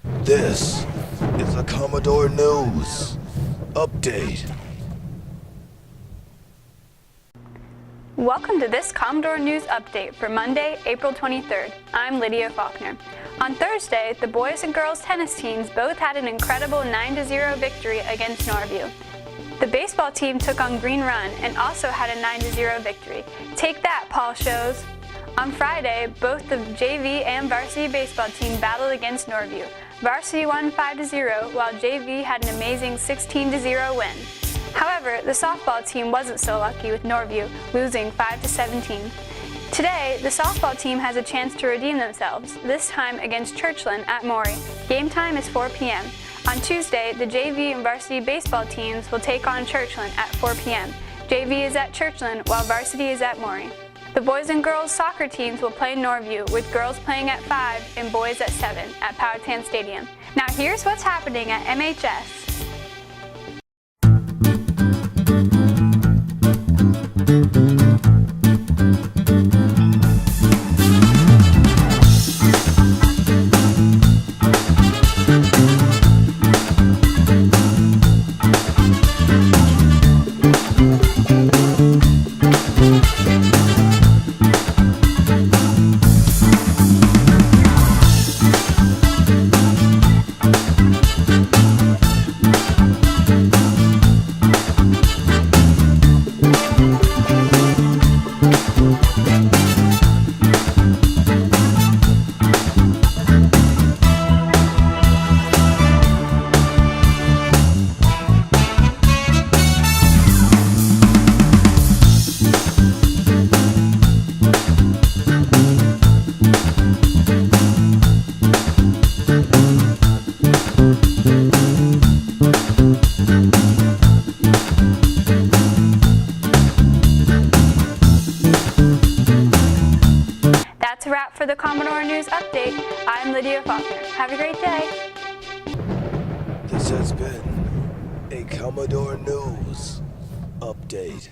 This is the Commodore News Update. Welcome to this Commodore News Update for Monday, April 23rd. I'm Lydia Faulkner. On Thursday, the boys and girls tennis teams both had an incredible 9-0 victory against Norview. The baseball team took on Green Run and also had a 9-0 victory. Take that, Paul Shows! On Friday, both the JV and varsity baseball team battled against Norview. Varsity won 5-0, while JV had an amazing 16-0 win. However, the softball team wasn't so lucky with Norview, losing 5-17. Today, the softball team has a chance to redeem themselves, this time against Churchland at Maury. Game time is 4 p.m. On Tuesday, the JV and varsity baseball teams will take on Churchland at 4 p.m. JV is at Churchland, while varsity is at Maury. The boys and girls soccer teams will play Norview, with girls playing at 5 and boys at 7 at Powhatan Stadium. Now here's what's happening at MHS. That's a wrap for the Commodore News Update. I'm Lydia Faulkner. Have a great day. This has been a Commodore News Update.